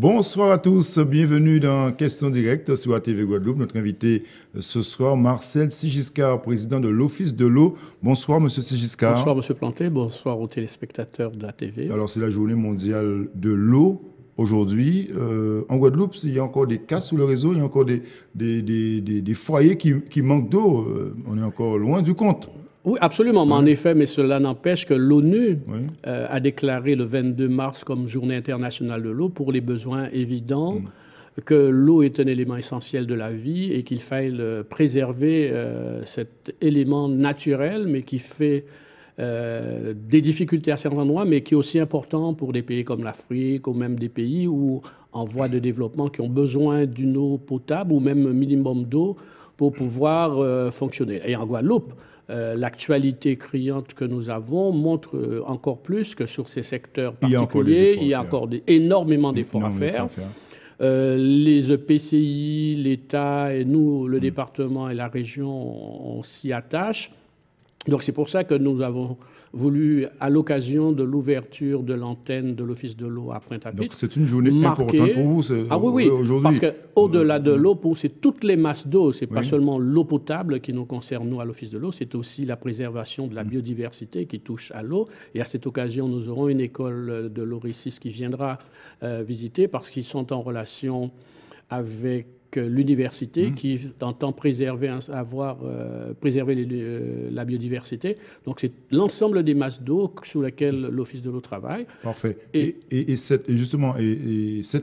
Bonsoir à tous, bienvenue dans Question Directe sur ATV Guadeloupe. Notre invité ce soir, Marcel Sigiscard, président de l'Office de l'eau. Bonsoir, monsieur Sigiscard. Bonsoir, monsieur Planté. Bonsoir aux téléspectateurs de ATV. Alors, c'est la journée mondiale de l'eau. Aujourd'hui, en Guadeloupe, il y a encore des cas sous le réseau, il y a encore des foyers qui manquent d'eau. On est encore loin du compte. Oui, absolument. Mais en effet, mais cela n'empêche que l'ONU a déclaré le 22 mars comme journée internationale de l'eau pour les besoins évidents, que l'eau est un élément essentiel de la vie et qu'il faille préserver cet élément naturel, mais qui fait des difficultés à certains endroits, mais qui est aussi important pour des pays comme l'Afrique ou même des pays où, en voie de développement qui ont besoin d'une eau potable ou même un minimum d'eau pour pouvoir fonctionner. Et en Guadeloupe, l'actualité criante que nous avons montre encore plus que sur ces secteurs particuliers, il y a encore énormément d'efforts à faire. Les EPCI, l'État et nous, le département et la région, on s'y attache. Donc c'est pour ça que nous avons voulu, à l'occasion de l'ouverture de l'antenne de l'Office de l'eau à Pointe-à-Pitre. Donc c'est une journée importante pour vous aujourd'hui. Parce qu'au-delà de l'eau, c'est toutes les masses d'eau. Ce n'est pas seulement l'eau potable qui nous concerne, nous, à l'Office de l'eau, c'est aussi la préservation de la biodiversité qui touche à l'eau. Et à cette occasion, nous aurons une école de l'Oricis qui viendra visiter parce qu'ils sont en relation avec l'université qui entend préserver la biodiversité. Donc, c'est l'ensemble des masses d'eau sur lesquelles l'Office de l'eau travaille. Parfait. Et cette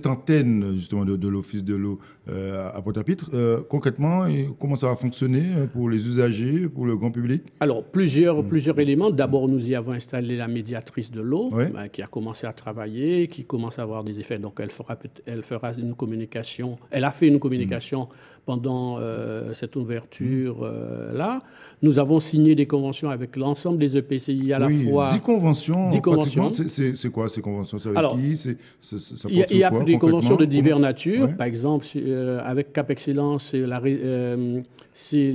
antenne justement, de l'Office de l'eau à Pointe-à-Pitre, concrètement, comment ça va fonctionner pour les usagers, pour le grand public? Alors, plusieurs éléments. D'abord, nous y avons installé la médiatrice de l'eau qui a commencé à travailler, qui commence à avoir des effets. Donc, elle fera une communication. Elle a fait une communication pendant cette ouverture-là. Nous avons signé des conventions avec l'ensemble des EPCI à la fois. 10 conventions. 10 conventions. C'est quoi ces conventions? C'est avec qui? Il y a des conventions de diverses natures. Par exemple, avec Cap Excellence, c'est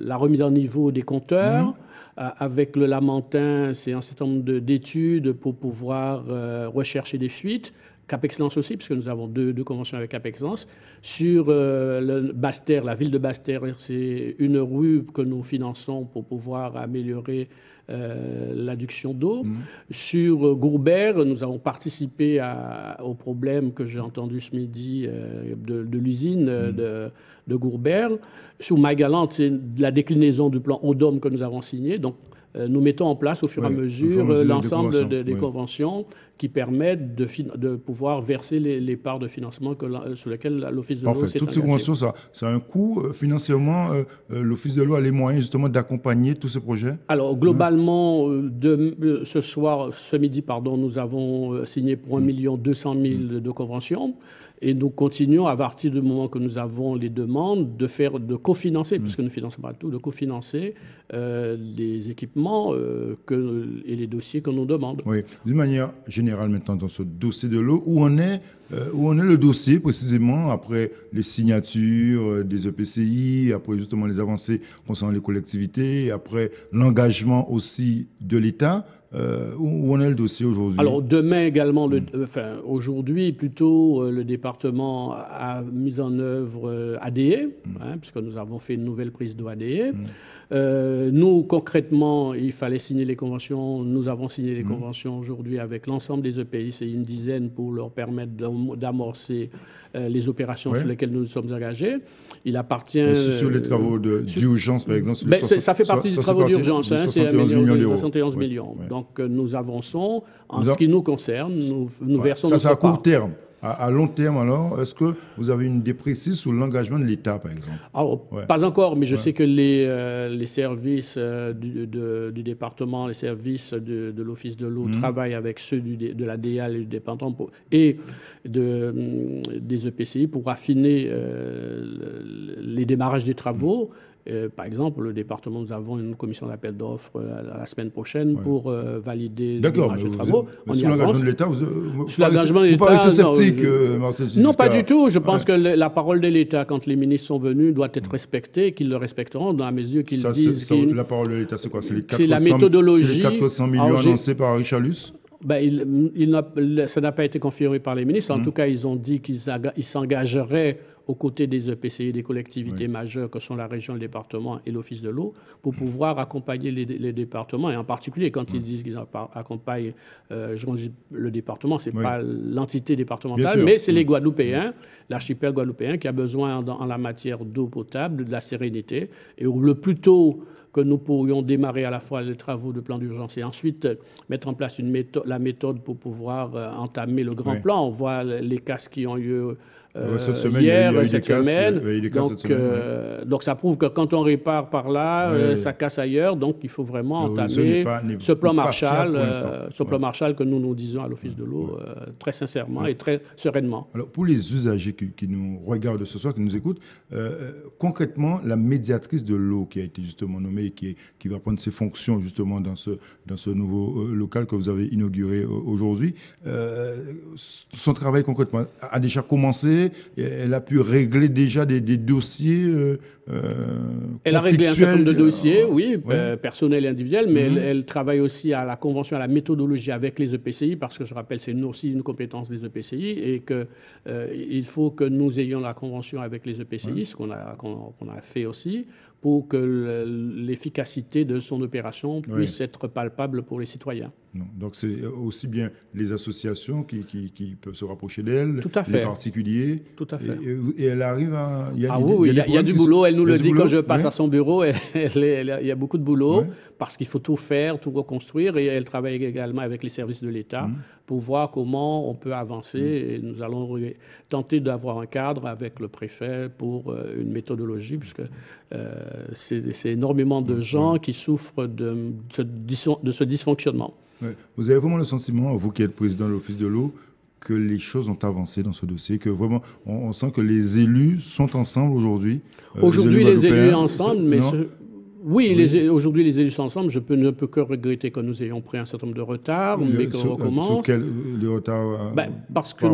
la remise en niveau des compteurs. Avec le Lamentin, c'est un certain nombre d'études pour pouvoir rechercher des fuites. Cap Excellence aussi, puisque nous avons deux conventions avec Cap Excellence. Sur le Basse-Terre, la ville de Basse-Terre, c'est une rue que nous finançons pour pouvoir améliorer l'adduction d'eau. Sur Gourbert, nous avons participé au problème que j'ai entendu ce midi de l'usine de Gourbert. Sur Magalante, c'est la déclinaison du plan Eau-Dôme que nous avons signé. Donc, nous mettons en place au fur et à mesure l'ensemble des conventions qui permettent de pouvoir verser les parts de financement sur lesquelles l'Office de l'eau s'est engagé. Toutes ces conventions, ça a un coût financièrement. L'Office de l'eau a les moyens justement d'accompagner tous ces projets? Alors globalement, ce midi, nous avons signé pour 1 200 000 de conventions. Et nous continuons, à partir du moment que nous avons les demandes, de cofinancer, puisque nous ne finançons pas tout, de cofinancer les équipements et les dossiers que nous demandons. Oui, d'une manière générale maintenant dans ce dossier de l'eau, où en est le dossier précisément après les signatures des EPCI, après justement les avancées concernant les collectivités, après l'engagement aussi de l'État? Où en est le dossier aujourd'hui? Alors demain également, aujourd'hui plutôt, le département a mis en œuvre ADE, puisque nous avons fait une nouvelle prise d'eau ADE. Nous, concrètement, il fallait signer les conventions. Nous avons signé les conventions aujourd'hui avec l'ensemble des EPI. C'est une dizaine pour leur permettre d'amorcer les opérations sur lesquelles nous nous sommes engagés. Il appartient... sur les travaux d'urgence, par exemple? Ça fait partie des travaux d'urgence. C'est 71 millions. Ouais. Donc, nous avançons. En ce qui nous concerne, nous versons ça, c'est à court terme. À long terme, alors, est-ce que vous avez une idée précise sur l'engagement de l'État, par exemple? Alors, pas encore, mais je sais que les services du département, les services de l'Office de l'eau travaillent avec ceux de la DEAL et du département et des EPCI pour affiner les démarrages des travaux. Par exemple, le département, nous avons une commission d'appel d'offres la semaine prochaine pour valider le démarrage des travaux. Sur l'engagement de l'État, vous paraissez sceptique, Marcel Sigiscard? Non, pas du tout. Je pense que la parole de l'État, quand les ministres sont venus, doit être respectée et qu'ils le respecteront dans la mesure qu'ils disent... La parole de l'État, c'est quoi? C'est la méthodologie. C'est les 400 millions annoncés par Richard Luce? Ça n'a pas été confirmé par les ministres. En tout cas, ils ont dit qu'ils s'engageraient aux côtés des EPCI, des collectivités majeures que sont la région, le département et l'Office de l'eau, pour pouvoir accompagner les départements, et en particulier quand ils disent qu'ils accompagnent le département, ce n'est pas l'entité départementale, mais c'est les Guadeloupéens, l'archipel guadeloupéen qui a besoin en la matière d'eau potable, de la sérénité, et le plus tôt que nous pourrions démarrer à la fois les travaux de plan d'urgence et ensuite mettre en place la méthode pour pouvoir entamer le grand plan. On voit les casses qui ont lieu hier, cette semaine. Donc ça prouve que quand on répare par là, ça casse ailleurs. Donc il faut vraiment entamer ce plan Marshall, Marshall que nous disons à l'Office de l'eau très sincèrement et très sereinement. Alors pour les usagers qui nous regardent ce soir, qui nous écoutent, concrètement, la médiatrice de l'eau qui a été justement nommée et qui va prendre ses fonctions justement dans ce nouveau local que vous avez inauguré aujourd'hui, son travail concrètement a déjà commencé. Elle a pu régler déjà des dossiers elle a réglé un certain nombre de dossiers, personnels et individuels, mais elle travaille aussi à la convention, à la méthodologie avec les EPCI, parce que je rappelle, c'est aussi une compétence des EPCI, et qu'il faut que nous ayons la convention avec les EPCI, ce qu'on a fait aussi, pour que l'efficacité de son opération puisse être palpable pour les citoyens. Non. Donc c'est aussi bien les associations qui peuvent se rapprocher d'elle, les particuliers. Tout à fait. Et elle arrive à... Il y a du boulot. Elle nous le dit quand je passe à son bureau. Il y a beaucoup de boulot parce qu'il faut tout faire, tout reconstruire. Et elle travaille également avec les services de l'État pour voir comment on peut avancer. Et nous allons tenter d'avoir un cadre avec le préfet pour une méthodologie, puisque c'est énormément de gens qui souffrent de ce dysfonctionnement. Ouais. Vous avez vraiment le sentiment, vous qui êtes président de l'Office de l'eau, que les choses ont avancé dans ce dossier, que vraiment on sent que les élus sont ensemble aujourd'hui. Aujourd'hui, les élus ensemble, mais aujourd'hui les élus sont ensemble. Je ne peux que regretter que nous ayons pris un certain nombre de retards, mais qu'on recommence. Sur les retards parce que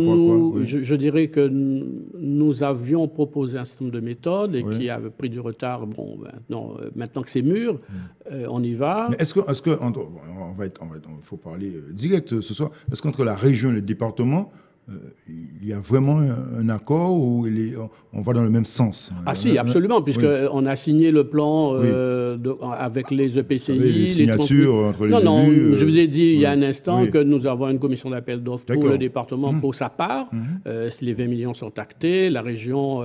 je dirais que nous avions proposé un certain nombre de méthodes et qui avaient pris du retard. Bon, maintenant que c'est mûr, on y va. Mais est-ce que il faut parler direct ce soir. Est-ce qu'entre la région et le département, il y a vraiment un accord où on va dans le même sens? Ah si, absolument, puisqu'on a signé le plan avec les EPCI. Les signatures entre les élus. Non, je vous ai dit il y a un instant que nous avons une commission d'appel d'offres pour le département pour sa part. Les 20 millions sont actés. La région,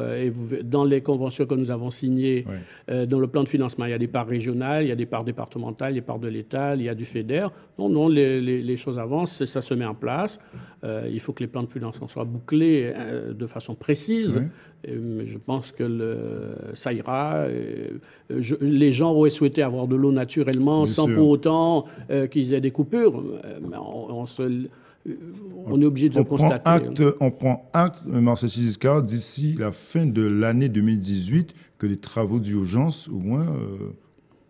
dans les conventions que nous avons signées, dans le plan de financement, il y a des parts régionales, il y a des parts départementales, des parts de l'État, il y a du FEDER. Non, les choses avancent, ça se met en place. Il faut que les plans de financement soient bouclés de façon précise. Mais je pense que ça ira. Les gens auraient souhaité avoir de l'eau naturellement, sans pour autant qu'ils aient des coupures. On est obligé de constater. On prend acte, Marcel Chiziska, d'ici la fin de l'année 2018, que les travaux d'urgence, au moins,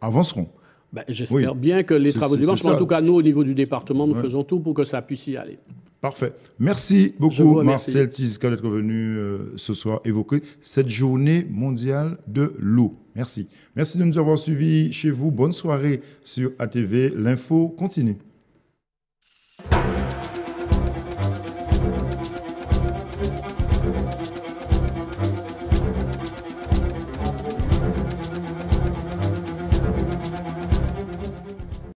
avanceront. J'espère bien que les travaux d'urgence, en tout cas, nous, au niveau du département, nous faisons tout pour que ça puisse y aller. Parfait. Merci beaucoup, Marcel Chiziska, d'être venu ce soir évoquer cette journée mondiale de l'eau. Merci. Merci de nous avoir suivis chez vous. Bonne soirée sur ATV. L'info continue.